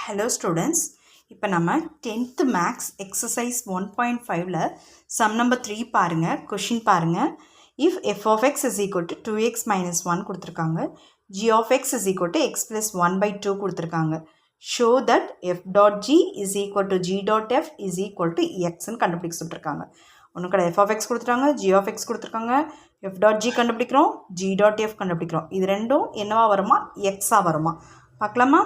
Hello students, இப்போ நம்ம 10th maths exercise 1.5ல sum number 3 பாருங்க, question பாருங்க. If f of x is equal to 2x minus 1 கொடுத்திருக்காங்க, g of x is equal to x plus 1 by 2 கொடுத்திருக்காங்க. Show that f dot g is equal to g dot f is equal to x ன்னு கண்டுபிடிக்க சொல்லிருக்காங்க. ஒன்றுக்கட f of x கொடுத்துருக்காங்க, g of x கொடுத்துருக்காங்க, f dot g கண்டுபிடிக்கிறோம், g dot f கண்டுபிடிக்கிறோம். இது ரெண்டும் என்னவா வருமா, x-ஆ வருமா பார்க்கலாமா?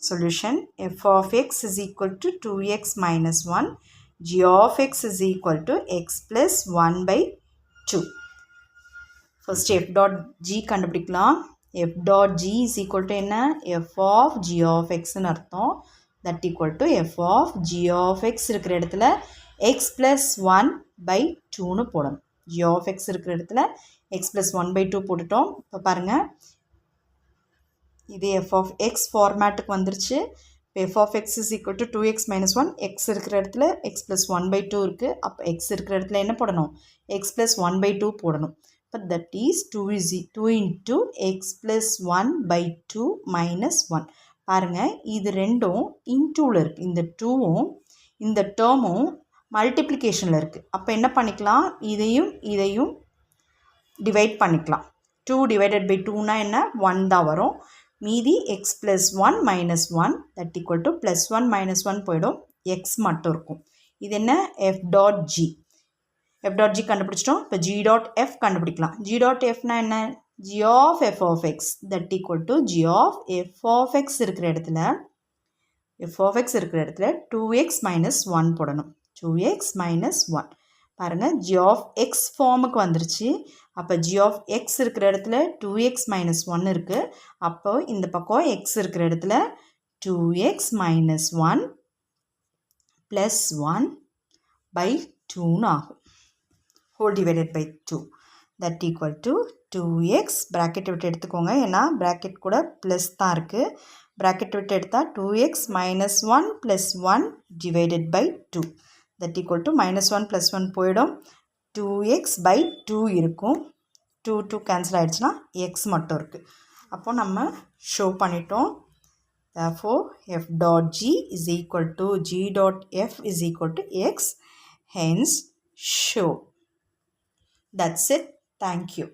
Solution f of x is equal to 2x minus 1, g of x is equal to x plus 1 by 2. First f dot g கண்டுபிடிக்கலாம். f dot g is equal to என்ன, f of g of x ன்னு அர்த்தம். That equal to f of g of x இருக்கிற இடத்துல x plus 1 by 2ன்னு போடணும். g of x இருக்கிற இடத்துல x plus 1 by 2 போட்டுட்டோம். இப்போ பாருங்க, இது f of x ஃபார்மேட்டுக்கு வந்துருச்சு. f of x is equal to 2x minus 1, x இருக்கிற இடத்துல x plus 1 by 2 இருக்குது. அப்போ x இருக்கிற இடத்துல என்ன போடணும், x plus 1 by 2 போடணும். இப்போ that is 2 into x plus 1 by 2 minus 1. பாருங்கள், இது ரெண்டும் இன்டூவில் இருக்குது. இந்த 2வும் இந்த டேர்மும் மல்டிப்ளிகேஷனில் இருக்குது. அப்போ என்ன பண்ணிக்கலாம், இதையும் டிவைட் பண்ணிக்கலாம். 2 divided by 2னா என்ன, 1 தான் வரும். மீதி x plus 1 minus 1 that equal to plus 1 minus 1 போயிடும், x மட்டும் இருக்கும். இது என்ன, f dot g. f dot g கண்டுபிடிச்சிட்டோம். இப்போ g dot f கண்டுபிடிக்கலாம். g dot fனா என்ன, g of f of x that equal to g of f of x இருக்கிற இடத்துல 2x minus 1 போடணும். 2x minus 1 பாருங்கள், g of x ஃபார்முக்கு வந்துருச்சு. அப்போ g of x இருக்கிற இடத்துல 2x minus 1 இருக்குது. அப்போ இந்த பக்கம் x இருக்கிற இடத்துல 2x minus 1 plus 1 by 2ன்னு ஆகும். whole divided by 2 that equal to 2x, bracket விட்டு எடுத்துக்கோங்க, ஏன்னா bracket கூட plus தான் இருக்குது. bracket விட்டு எடுத்தால் 2x minus 1 plus 1 divided by 2 that equal to minus 1 plus 1 போயிடும். 2x by 2 இருக்கும். 2 cancel ஆகிடுச்சுன்னா x மட்டும் இருக்குது. அப்போ நம்ம ஷோ பண்ணிட்டோம். therefore f dot g is equal to g dot f is equal to x. hence show. That's it. Thank you.